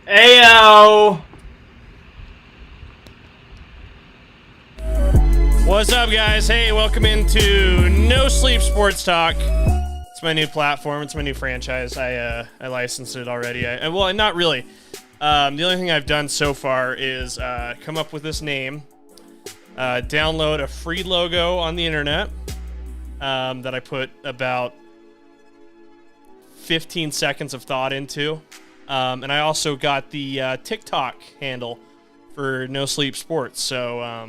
Ayo! What's up, guys? Hey, welcome into No Sleep Sports Talk. It's my new platform. It's my new franchise. I licensed it already. Well, not really. The only thing I've done so far is come up with this name, download a free logo on the internet that I put about 15 seconds of thought into. And I also got the TikTok handle for No Sleep Sports. So, I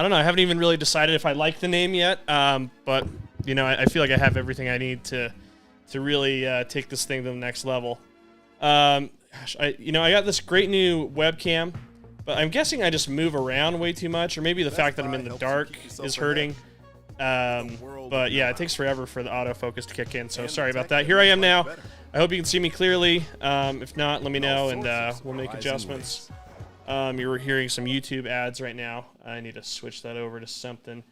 don't know. I haven't even really decided if I like the name yet. But, you know, I feel like I have everything I need to really take this thing to the next level. I got this great new webcam, but I'm guessing I just move around way too much, or maybe the fact that I'm in the dark is hurting. But yeah, it takes forever for the autofocus to kick in, so sorry about that. Here I am now. I hope you can see me clearly. If not, let me know, and we'll make adjustments. You're hearing some YouTube ads right now. I need to switch that over to something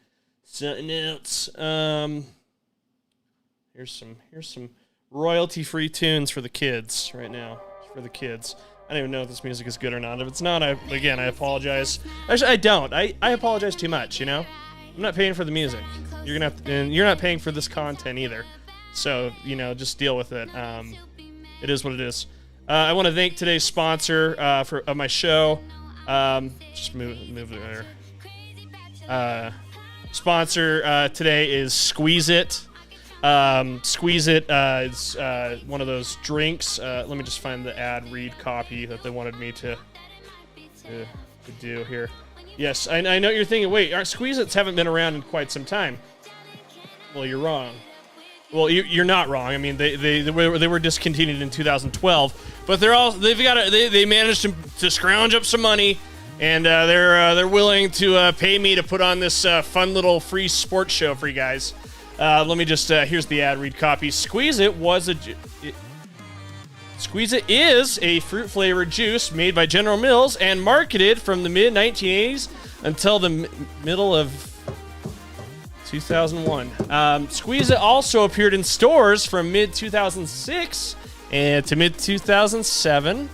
else. Here's some royalty-free tunes for the kids right now. For the kids. I don't even know if this music is good or not. If it's not, I apologize. Actually, I don't. I apologize too much, you know? I'm not paying for the music. You're gonna have to, and you're not paying for this content either. So, you know, just deal with it. It is what it is. I want to thank today's sponsor of my show. Just move there. Sponsor today is Squeeze It. Squeeze It is one of those drinks. Let me just find the ad read copy that they wanted me to do here. Yes, I know what you're thinking. Wait, our Squeeze-Its haven't been around in quite some time. Well, you're wrong. Well, you're not wrong. I mean, they were discontinued in 2012, but they managed to scrounge up some money, and they're willing to pay me to put on this fun little free sports show for you guys. Let me just here's the ad read copy. Squeeze It is a fruit-flavored juice made by General Mills and marketed from the mid-1980s until the middle of 2001. Squeeze It also appeared in stores from mid-2006 and to mid-2007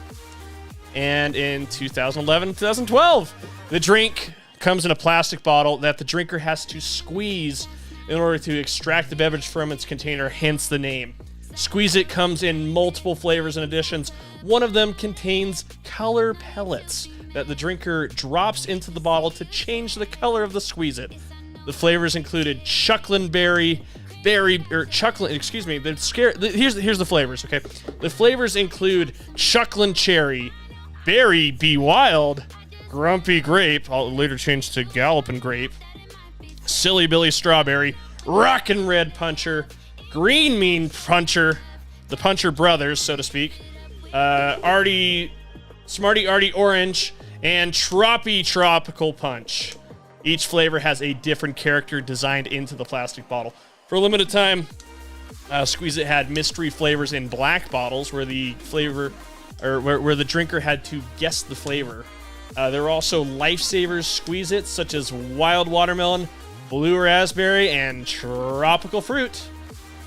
and in 2011 and 2012. The drink comes in a plastic bottle that the drinker has to squeeze in order to extract the beverage from its container, hence the name. Squeeze It comes in multiple flavors and additions. One of them contains color pellets that the drinker drops into the bottle to change the color of the Squeeze It. The flavors included Chucklin Berry, here's the flavors, okay? The flavors include Chucklin Cherry, Berry Be Wild, Grumpy Grape, I'll later change to Gallopin' Grape, Silly Billy Strawberry, Rockin' Red Puncher, Green Mean Puncher, the Puncher Brothers, so to speak, Smarty Arty Orange, and Troppy Tropical Punch. Each flavor has a different character designed into the plastic bottle. For a limited time, Squeeze It had mystery flavors in black bottles where the drinker had to guess the flavor. There were also lifesavers Squeeze It, such as Wild Watermelon, Blue Raspberry, and Tropical Fruit.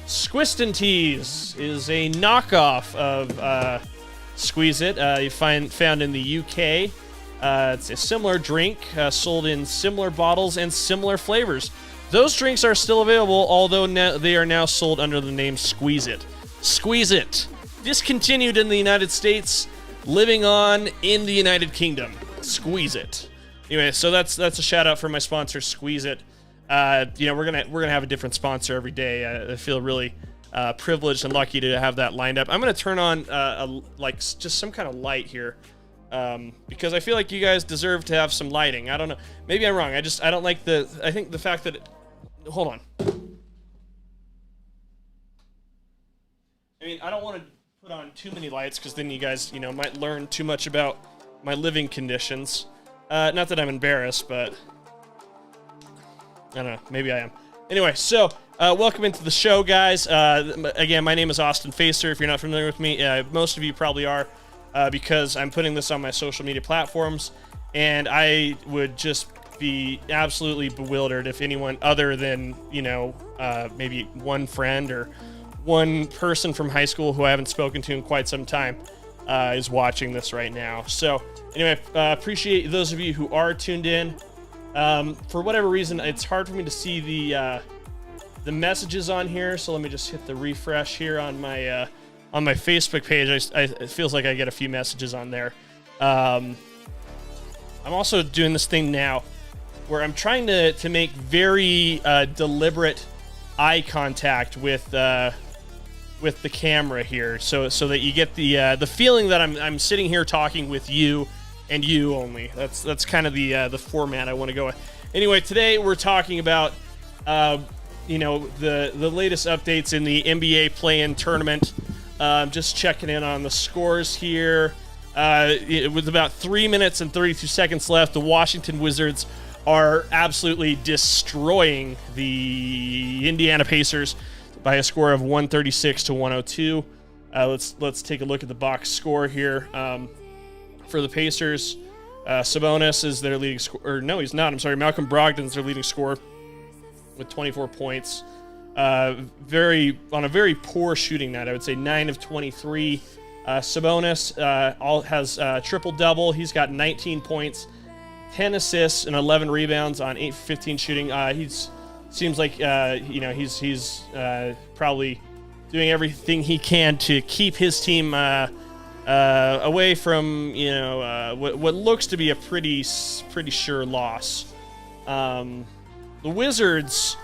Squiston Teas is a knockoff of Squeeze It. You found in the UK. It's a similar drink sold in similar bottles and similar flavors. Those drinks are still available, although they are now sold under the name Squeeze It. Squeeze It, discontinued in the United States, living on in the United Kingdom. Squeeze It. Anyway, so that's a shout out for my sponsor, Squeeze It. We're gonna have a different sponsor every day. I feel really privileged and lucky to have that lined up. I'm gonna turn on just some kind of light here, because I feel like you guys deserve to have some lighting. I don't know. Maybe I'm wrong. I don't like I think the fact that hold on. I mean, I don't want to put on too many lights because then you guys, might learn too much about my living conditions. Not that I'm embarrassed, but I don't know. Maybe I am. Anyway, so welcome into the show, guys. Again, my name is Austin Facer. If you're not familiar with me, most of you probably are, because I'm putting this on my social media platforms, and I would just be absolutely bewildered if anyone other than, maybe one friend or one person from high school who I haven't spoken to in quite some time is watching this right now. So anyway, appreciate those of you who are tuned in. For whatever reason, it's hard for me to see the messages on here. So let me just hit the refresh here on my Facebook page. It feels like I get a few messages on there. I'm also doing this thing now where I'm trying to make very deliberate eye contact with the camera here, so that you get the feeling that I'm sitting here talking with you and you only. That's kind of the format I want to go with. Anyway, today we're talking about the latest updates in the NBA play-in tournament. Just checking in on the scores here. With about 3 minutes and 32 seconds left, the Washington Wizards are absolutely destroying the Indiana Pacers by a score of 136 to 102. Let's take a look at the box score here. For the Pacers, Sabonis is their leading scorer. Or no, he's not. I'm sorry. Malcolm Brogdon's their leading scorer with 24 points. On a very poor shooting night, I would say 9 of 23. Sabonis has triple-double. He's got 19 points, 10 assists, and 11 rebounds on 8 for 15 shooting. Seems like he's probably doing everything he can to keep his team away from what looks to be a pretty sure loss. The Wizards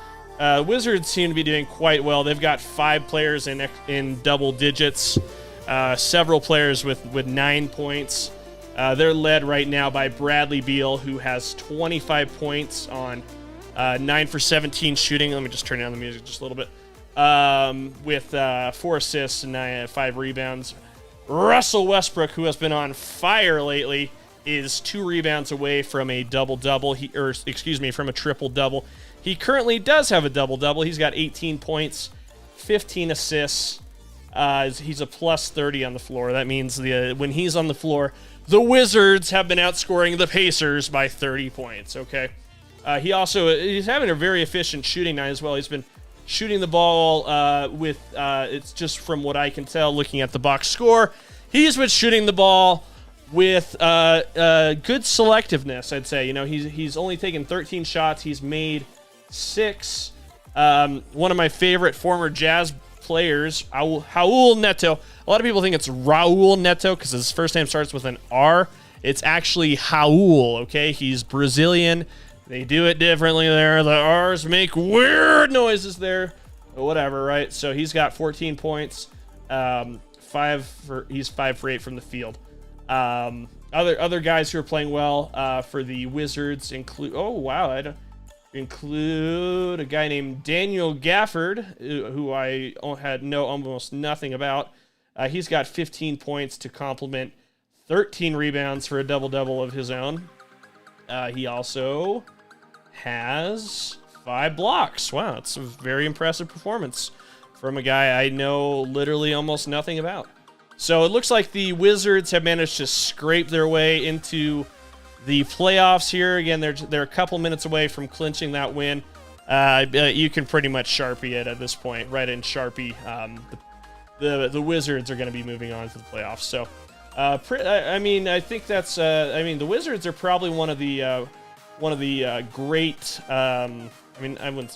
seem to be doing quite well. They've got 5 players in double digits, several players with 9 points. They're led right now by Bradley Beal, who has 25 points on 9 for 17 shooting. Let me just turn down the music just a little bit. With 4 assists and 5 rebounds. Russell Westbrook, who has been on fire lately, is 2 rebounds away from a double-double. From a triple-double. He currently does have a double-double. He's got 18 points, 15 assists. He's a plus 30 on the floor. That means when he's on the floor, the Wizards have been outscoring the Pacers by 30 points, okay? He's having a very efficient shooting night as well. He's been shooting the ball with, it's just from what I can tell looking at the box score, he's been shooting the ball with good selectiveness, I'd say. He's only taken 13 shots. He's made 6. One of my favorite former Jazz players, Raul Neto. A lot of people think it's Raul Neto because his first name starts with an R. It's actually Raul, okay? He's Brazilian. They do it differently there. The R's make weird noises there. But whatever, right? So he's got 14 points. He's 5 for 8 from the field. Other guys who are playing well for the Wizards include a guy named Daniel Gafford, who I had almost nothing about. He's got 15 points to complement 13 rebounds for a double-double of his own. He also has 5 blocks. Wow, that's a very impressive performance from a guy I know literally almost nothing about. So it looks like the Wizards have managed to scrape their way into the playoffs here. Again, they're a couple minutes away from clinching that win. You can pretty much Sharpie it at this point. Right in Sharpie. The Wizards are going to be moving on to the playoffs. So, I think that's. The Wizards are probably one of the great.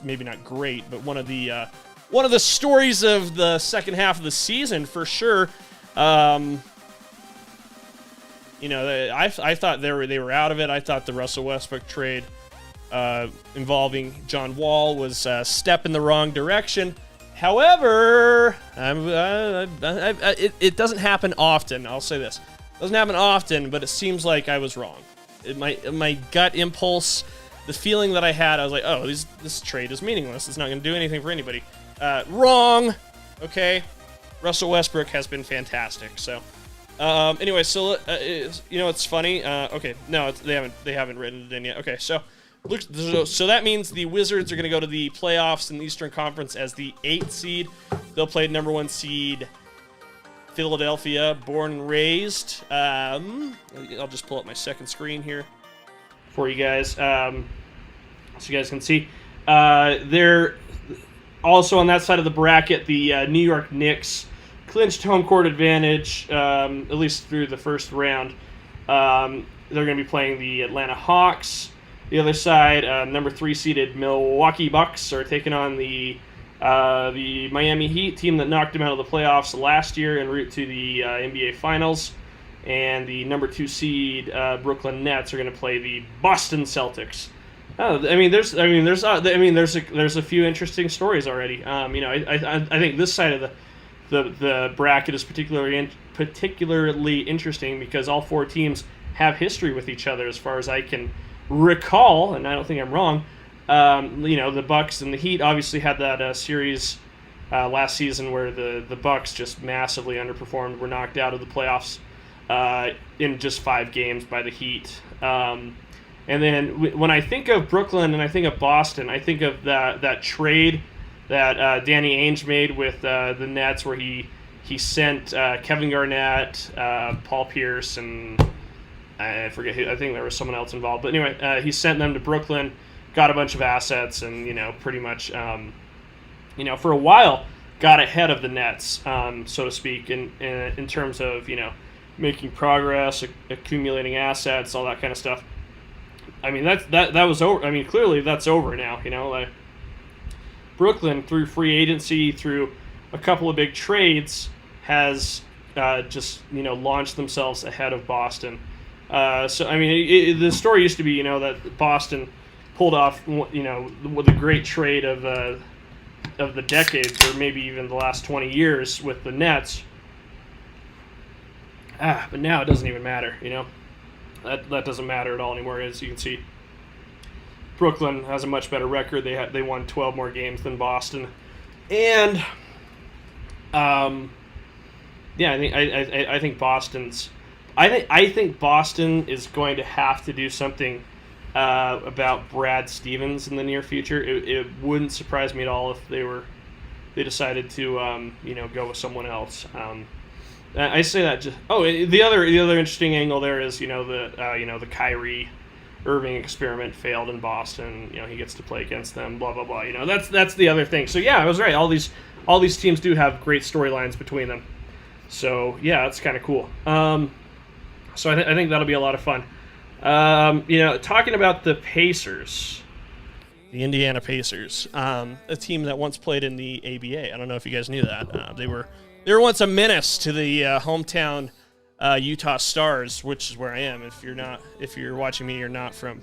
Maybe not great, but one of the stories of the second half of the season for sure. I thought they were out of it. I thought the Russell Westbrook trade involving John Wall was a step in the wrong direction. However, it doesn't happen often. I'll say this. It doesn't happen often, but it seems like I was wrong. My gut impulse, the feeling that I had, I was like, oh, this trade is meaningless. It's not going to do anything for anybody. Wrong. Okay. Russell Westbrook has been fantastic. So, anyway, so it's funny. Okay, no, they haven't written it in yet. Okay, so that means the Wizards are going to go to the playoffs in the Eastern Conference as the 8th seed. They'll play number 1 seed Philadelphia, born and raised. I'll just pull up my second screen here for you guys, so you guys can see. They're also on that side of the bracket. The New York Knicks clinched home court advantage, at least through the first round. They're going to be playing the Atlanta Hawks. The other side, number 3 seeded Milwaukee Bucks are taking on the Miami Heat, team that knocked them out of the playoffs last year en route to the NBA Finals. And the number 2 seed Brooklyn Nets are going to play the Boston Celtics. There's a few interesting stories already. I think this side of the bracket is particularly interesting because all 4 teams have history with each other, as far as I can recall, and I don't think I'm wrong. The Bucks and the Heat obviously had that series last season where the Bucks just massively underperformed, were knocked out of the playoffs in just 5 games by the Heat. And then when I think of Brooklyn and I think of Boston, I think of that trade that Danny Ainge made with the Nets, where he sent Kevin Garnett, Paul Pierce, and I forget who. I think there was someone else involved. But anyway, he sent them to Brooklyn, got a bunch of assets, and pretty much for a while got ahead of the Nets, so to speak, in terms of making progress, accumulating assets, all that kind of stuff. I mean that was over. I mean, clearly that's over now. Like Brooklyn, through free agency, through a couple of big trades, has just launched themselves ahead of Boston. The story used to be that Boston pulled off with a great trade of the decades, or maybe even the last 20 years, with the Nets. But now it doesn't even matter. That doesn't matter at all anymore. As you can see, Brooklyn has a much better record. They won 12 more games than Boston, and I think Boston's. I think Boston is going to have to do something about Brad Stevens in the near future. It wouldn't surprise me at all if they decided to go with someone else. I say that just the other interesting angle there is the Kyrie Irving experiment failed in Boston. He gets to play against them. Blah blah blah. That's the other thing. So yeah, I was right. All these teams do have great storylines between them. So yeah, it's kind of cool. So I think that'll be a lot of fun. Talking about the Pacers, the Indiana Pacers, a team that once played in the ABA. I don't know if you guys knew that. They were once a menace to the hometown Utah Stars, which is where I am. If you're watching me, you're not from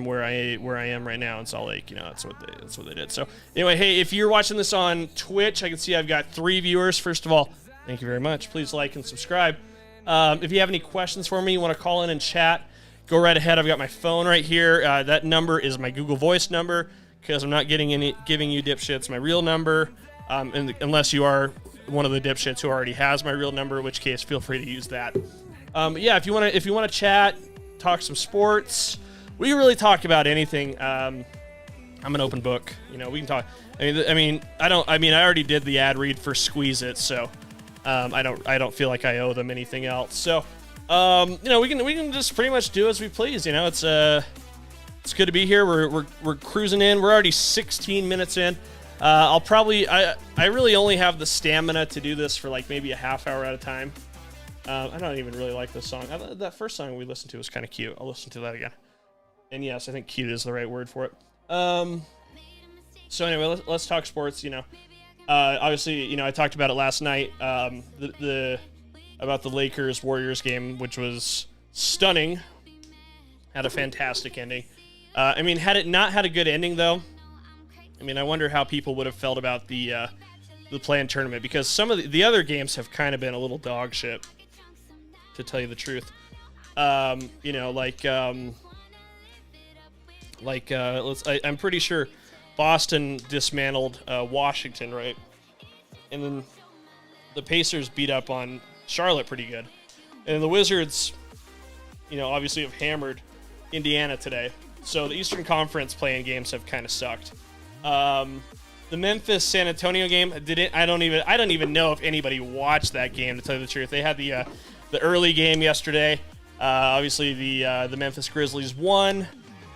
where I am right now in Salt Lake. That's what they did. So anyway, hey, if you're watching this on Twitch, I can see I've got 3 viewers. First of all, thank you very much. Please like and subscribe. If you have any questions for me, you want to call in and chat, go right ahead. I've got my phone right here. That number is my Google Voice number, because I'm not giving you dipshits my real number, unless you are one of the dipshits who already has my real number, in which case feel free to use that. If you want to chat, talk some sports, we can really talk about anything. I'm an open book. We can talk. I already did the ad read for Squeeze It, so. I don't feel like I owe them anything else. So, we can just pretty much do as we please. It's good to be here. We're cruising in. We're already 16 minutes in. I really only have the stamina to do this for like maybe a half hour at a time. I don't even really like this song. That first song we listened to was kind of cute. I'll listen to that again. And yes, I think cute is the right word for it. So anyway, let's talk sports. Obviously, I talked about it last night, about the Lakers-Warriors game, which was stunning. Had a fantastic ending. Had it not had a good ending, though, I wonder how people would have felt about the play-in tournament, because some of the other games have kind of been a little dog shit, to tell you the truth. I'm pretty sure Boston dismantled Washington, right? And then the Pacers beat up on Charlotte pretty good. And the Wizards, obviously have hammered Indiana today. So the Eastern Conference playing games have kind of sucked. The Memphis-San Antonio game, I don't even know if anybody watched that game, to tell you the truth. They had the early game yesterday. Obviously the Memphis Grizzlies won.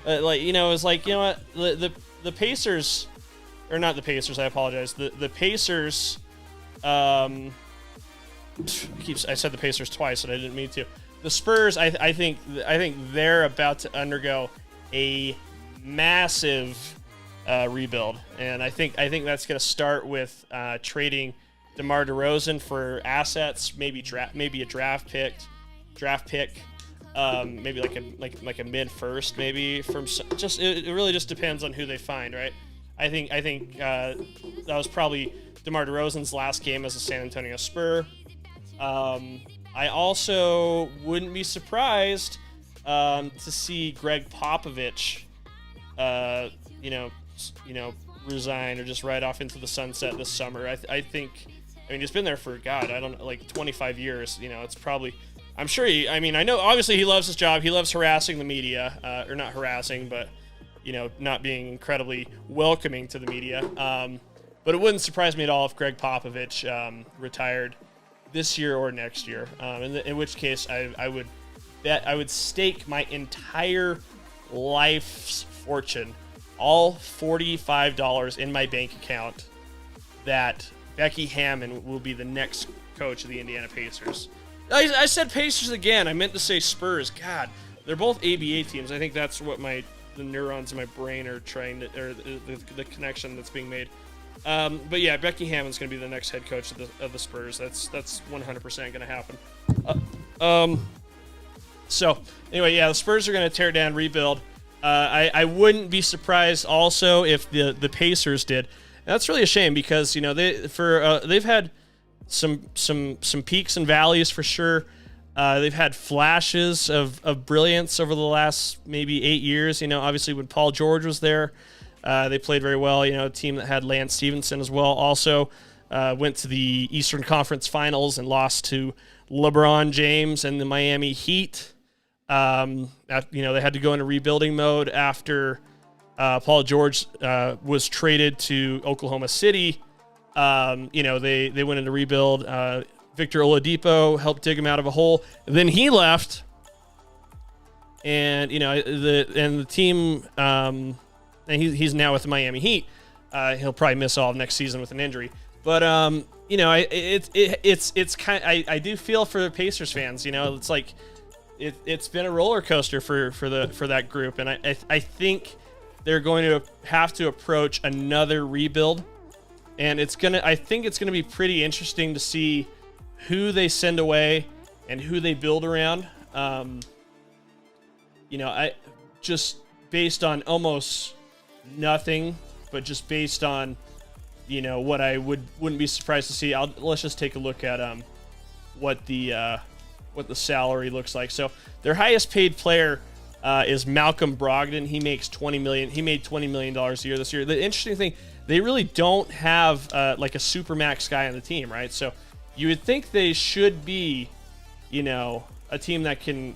It was like, what, the Pacers, or not the Pacers, I apologize. The Pacers I said the Pacers twice, and I didn't mean to. The Spurs, I think they're about to undergo a massive rebuild, and I think that's going to start with trading DeMar DeRozan for assets, maybe a draft pick, maybe like a mid first, maybe from just it really just depends on who they find, right? I think that was probably DeMar DeRozan's last game as a San Antonio Spur. I also wouldn't be surprised to see Greg Popovich, resign or just ride off into the sunset this summer. I mean, he's been there for, God, I don't know, like 25 years. It's probably, I'm sure I know obviously he loves his job. He loves harassing the media, or not harassing, but, not being incredibly welcoming to the media. But it wouldn't surprise me at all if Greg Popovich retired this year or next year. In which case I would stake my entire life's fortune, all $45 in my bank account, that Becky Hammon will be the next coach of the Indiana Pacers. I said Pacers again. I meant to say Spurs. God, they're both ABA teams. I think that's what the neurons in my brain are trying to, or the connection that's being made. But yeah, Becky Hammon's going to be the next head coach of the Spurs. That's 100% going to happen. So anyway, yeah, the Spurs are going to tear down, rebuild. I wouldn't be surprised also if the Pacers did. And that's really a shame because they've had some peaks and valleys for sure. They've had flashes of brilliance over the last maybe 8 years. Obviously when Paul George was there, they played very well. A team that had Lance Stevenson as well. Also went to the Eastern Conference Finals and lost to LeBron James and the Miami Heat. They had to go into rebuilding mode after Paul George was traded to Oklahoma City. They went into rebuild. Victor Oladipo helped dig him out of a hole. And then he left, and the team. And he's now with the Miami Heat. He'll probably miss all of next season with an injury. But it's kind. I do feel for the Pacers fans. It's like it's been a roller coaster for that group, and I think they're going to have to approach another rebuild, and I think it's gonna be pretty interesting to see who they send away and who they build around. I just based on almost nothing, but just based on what I wouldn't be surprised to see. Let's just take a look at what the salary looks like. So their highest paid player is Malcolm Brogdon. He makes $20 million. He made $20 million a year this year. The interesting thing, they really don't have like a supermax guy on the team, right? So you would think they should be, a team that can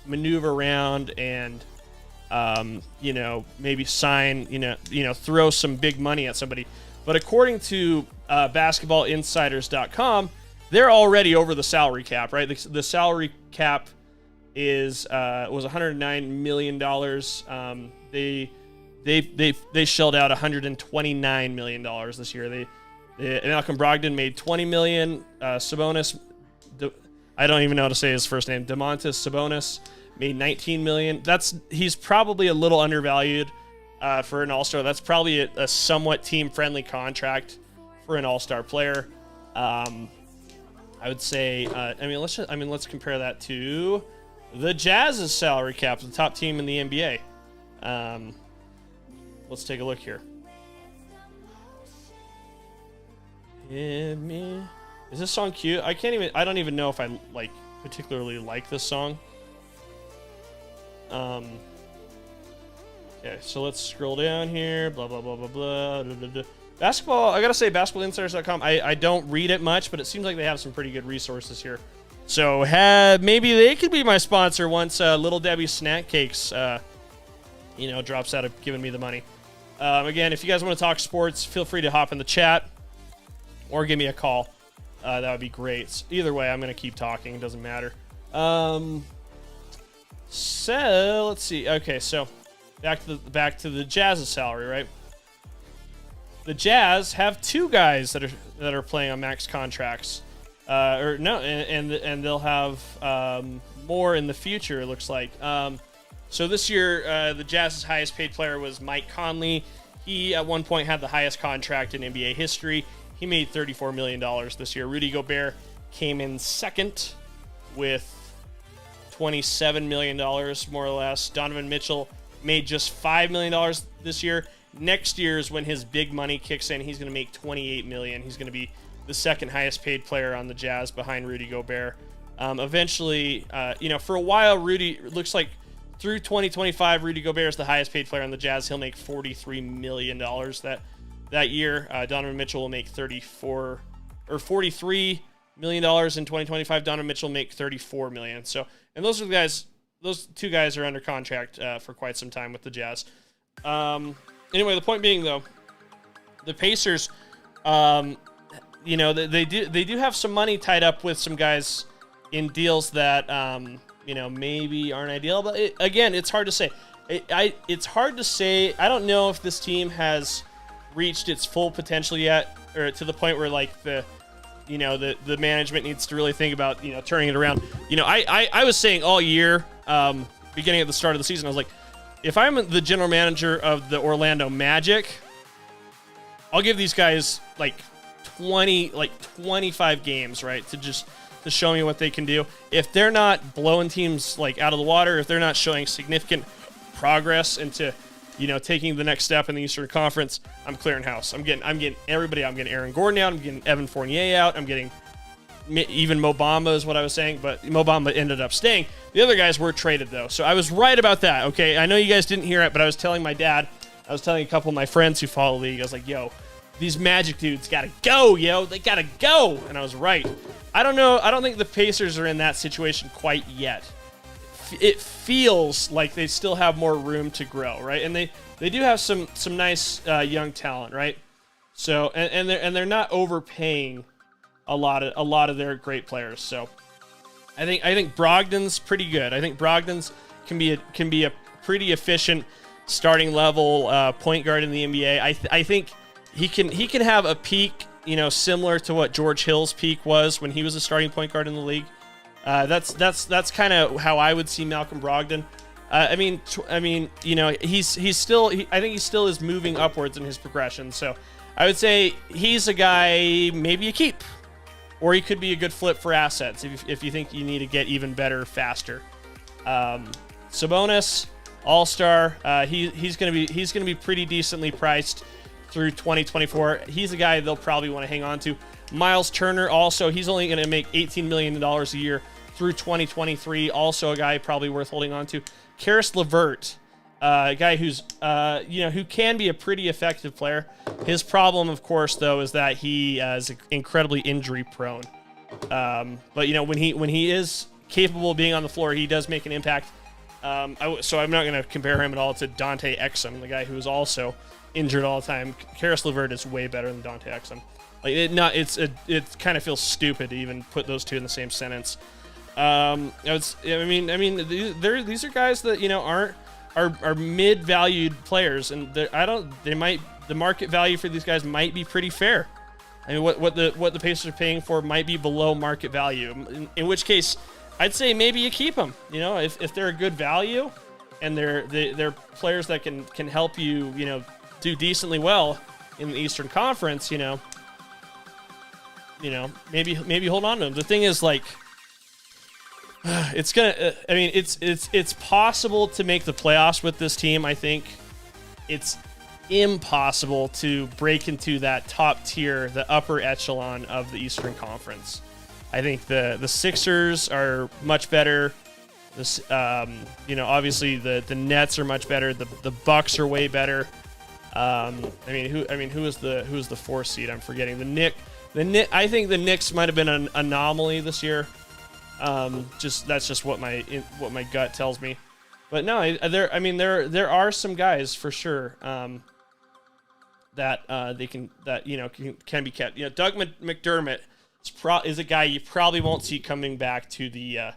maneuver around and maybe sign, throw some big money at somebody. But according to basketballinsiders.com, they're already over the salary cap, right? The salary cap was $109 million. They shelled out $129 million this year. Malcolm Brogdon made $20 million. Sabonis, I don't even know how to say his first name. Domantas Sabonis made $19 million. He's probably a little undervalued for an all-star. That's probably a somewhat team-friendly contract for an all-star player. I would say. Let's compare that to the Jazz's salary cap, the top team in the NBA. Let's take a look here. Is this song cute? I don't even know if I particularly like this song. Okay, so let's scroll down here. Blah blah blah blah blah. Basketball. I gotta say, basketballinsiders.com. I don't read it much, but it seems like they have some pretty good resources here. So maybe they could be my sponsor once Little Debbie Snack Cakes, drops out of giving me the money. Again, if you guys want to talk sports, feel free to hop in the chat or give me a call. That would be great. Either way, I'm gonna keep talking. It doesn't matter. So let's see. Okay, so back to the Jazz's salary, right? The Jazz have two guys that are playing on max contracts. or no, and they'll have more in the future. It looks like. So this year, the Jazz's highest paid player was Mike Conley. He at one point had the highest contract in NBA history. He made $34 million this year. Rudy Gobert came in second with $27 million, more or less. Donovan Mitchell made just $5 million this year. Next year is when his big money kicks in. He's going to make $28 million. He's going to be the second highest paid player on the Jazz behind Rudy Gobert. Eventually, for a while, Rudy looks like through 2025, Rudy Gobert is the highest paid player on the Jazz. He'll make $43 million that year. Donovan Mitchell will make $43 million in 2025. Donovan Mitchell will make $34 million. So, and those two guys are under contract for quite some time with the Jazz. Anyway, the point being though, the Pacers, they do have some money tied up with some guys in deals that maybe aren't ideal, but it's hard to say. It's hard to say. I don't know if this team has reached its full potential yet, or to the point where like the management needs to really think about turning it around. I was saying all year, beginning at the start of the season, I was like, if I'm the general manager of the Orlando Magic, I'll give these guys like 25 games, right, to show me what they can do. If they're not blowing teams like out of the water, if they're not showing significant progress into, taking the next step in the Eastern Conference, I'm clearing house. I'm getting everybody. I'm getting Aaron Gordon out. I'm getting Evan Fournier out. I'm getting even Mo Bamba is what I was saying, but Mo Bamba ended up staying. The other guys were traded though, so I was right about that. Okay, I know you guys didn't hear it, but I was telling my dad, I was telling a couple of my friends who follow the league, I was like, yo, these Magic dudes gotta go, they gotta go, and I was right. I don't know. I don't think the Pacers are in that situation quite yet. It feels like they still have more room to grow, right? And they do have some nice young talent, right? So and they're not overpaying a lot of their great players. So I think Brogdon's pretty good. I think Brogdon's can be a pretty efficient starting level point guard in the NBA. I think he can have a peak, similar to what George Hill's peak was when he was a starting point guard in the league. That's kind of how I would see Malcolm Brogdon. I think he still is moving upwards in his progression. So I would say he's a guy maybe a keep, or he could be a good flip for assets if you think you need to get even better faster. Sabonis, All-Star, he's gonna be pretty decently priced through 2024. He's a guy they'll probably want to hang on to. Miles Turner also, he's only going to make $18 million a year through 2023. Also a guy probably worth holding on to. Karis LeVert, a guy who's who can be a pretty effective player. His problem, of course, though, is that he is incredibly injury prone. But when he is capable of being on the floor, he does make an impact. So I'm not going to compare him at all to Dante Exum, the guy who is also injured all the time. Karis LeVert is way better than Dante Exum. Like it kind of feels stupid to even put those two in the same sentence. These are guys that are mid-valued players, and the market value for these guys might be pretty fair. I mean, what the Pacers are paying for might be below market value. In which case, I'd say maybe you keep them. If they're a good value, and they're players that can help you do decently well in the Eastern Conference, maybe hold on to them. The thing is, like, it's possible to make the playoffs with this team. I think it's impossible to break into that top tier, the upper echelon of the Eastern Conference. I think the Sixers are much better. Obviously the Nets are much better. The Bucks are way better. Who is the 4th seed? I'm forgetting. I think the Knicks might have been an anomaly this year. That's just what my gut tells me. But no, there are some guys for sure that can be kept. Doug McDermott is a guy you probably won't see coming back to the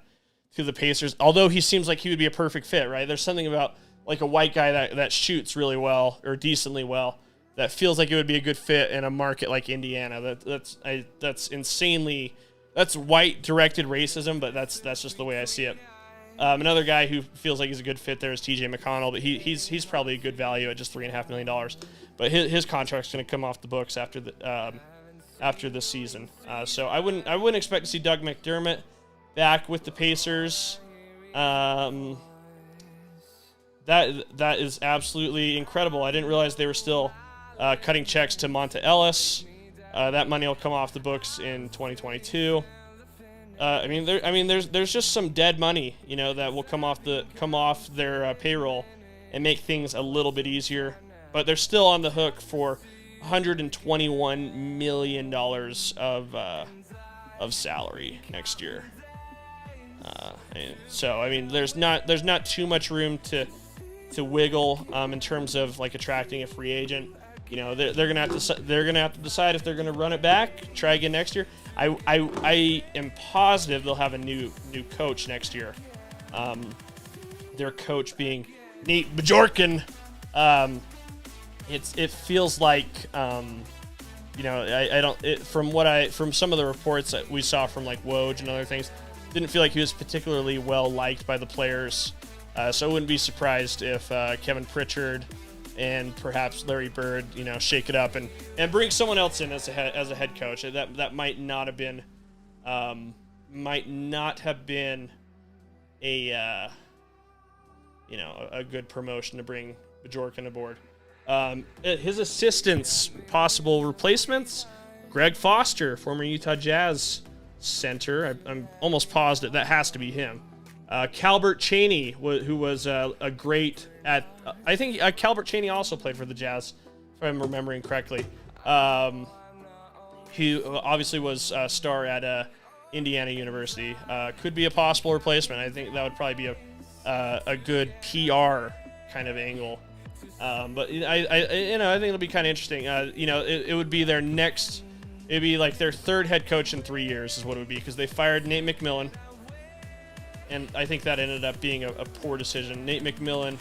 Pacers, although he seems like he would be a perfect fit, right? There's something about like a white guy that shoots really well or decently well that feels like it would be a good fit in a market like Indiana. That's insanely that's white directed racism, but that's just the way I see it. Another guy who feels like he's a good fit there is T.J. McConnell, but he's probably a good value at just $3.5 million. But his contract's going to come off the books after this season. So I wouldn't expect to see Doug McDermott back with the Pacers. That is absolutely incredible. I didn't realize they were still cutting checks to Monta Ellis. That money will come off the books in 2022. There's just some dead money, that will come off their payroll and make things a little bit easier. But they're still on the hook for $121 million of salary next year. There's not too much room to wiggle in terms of like attracting a free agent. They're gonna have to decide if they're gonna run it back, try again next year. I am positive they'll have a new coach next year. Their coach being Nate Bjorken. It feels like from some of the reports that we saw from like Woj and other things, didn't feel like he was particularly well liked by the players. So I wouldn't be surprised if Kevin Pritchard and perhaps Larry Bird, shake it up and bring someone else in as a head coach. That might not have been a good promotion to bring Bjorken aboard. His assistants, possible replacements: Greg Foster, former Utah Jazz center. I'm almost positive that has to be him. Calbert Chaney, who was a great at. I think Calbert Chaney also played for the Jazz, if I'm remembering correctly. He obviously was a star at Indiana University. Could be a possible replacement. I think that would probably be a good PR kind of angle. But I think it'll be kind of interesting. It would be their next. It'd be like their third head coach in 3 years is what it would be, because they fired Nate McMillan. And I think that ended up being a poor decision. Nate McMillan,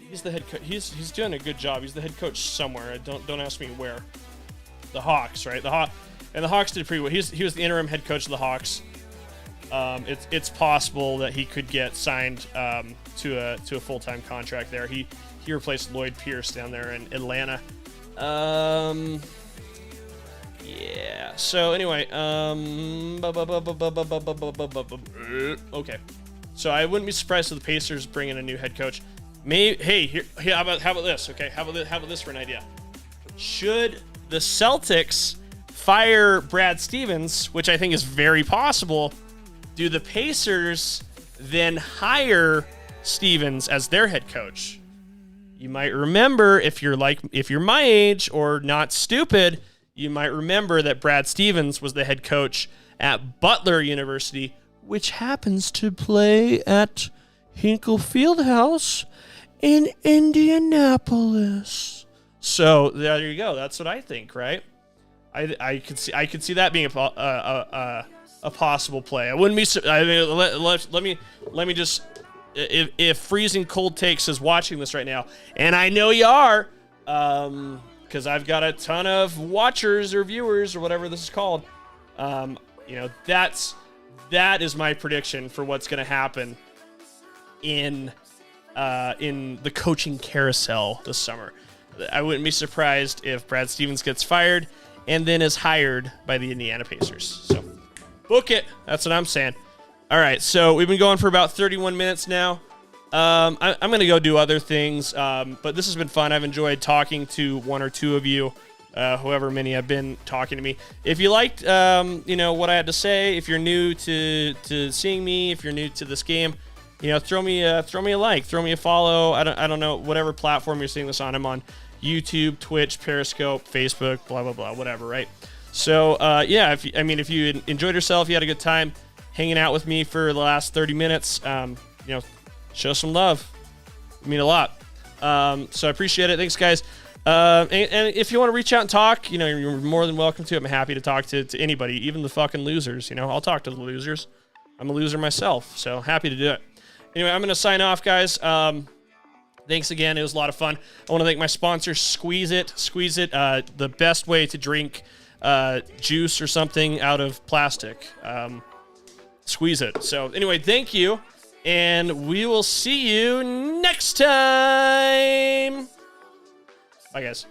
he's the head coach. He's doing a good job. He's the head coach somewhere. Don't ask me where. The Hawks, right? The Hawks did pretty well. He was the interim head coach of the Hawks. It's possible that he could get signed to a full-time contract there. He replaced Lloyd Pierce down there in Atlanta. Yeah. So anyway, okay. So I wouldn't be surprised if the Pacers bring in a new head coach. How about this? Okay, how about this for an idea? Should the Celtics fire Brad Stevens, which I think is very possible, do the Pacers then hire Stevens as their head coach? You might remember, if you're my age or not stupid, you might remember that Brad Stevens was the head coach at Butler University, which happens to play at Hinkle Fieldhouse in Indianapolis. So there you go. That's what I think, right? I could see that being a possible play. I wouldn't be. Let me just. If Freezing Cold Takes is watching this right now, and I know you are, because I've got a ton of watchers or viewers or whatever this is called. That is my prediction for what's going to happen in the coaching carousel this summer. I wouldn't be surprised if Brad Stevens gets fired and then is hired by the Indiana Pacers. So book it. That's what I'm saying. All right, so we've been going for about 31 minutes now. I'm going to go do other things, but this has been fun. I've enjoyed talking to one or two of you, however many have been talking to me. If you liked, what I had to say, if you're new to seeing me, if you're new to this game, throw me a like, throw me a follow. I don't know, whatever platform you're seeing this on. I'm on YouTube, Twitch, Periscope, Facebook, blah blah blah, whatever, right? So if you enjoyed yourself, you had a good time hanging out with me for the last 30 minutes, show some love. I mean a lot. So I appreciate it. Thanks, guys. And if you want to reach out and talk, you're more than welcome to. I'm happy to talk to anybody, even the fucking losers. I'll talk to the losers. I'm a loser myself, so happy to do it. Anyway, I'm going to sign off, guys. Thanks again. It was a lot of fun. I want to thank my sponsor, Squeeze It. Squeeze It, the best way to drink juice or something out of plastic. Squeeze it. So anyway, thank you, and we will see you next time. Bye, guys.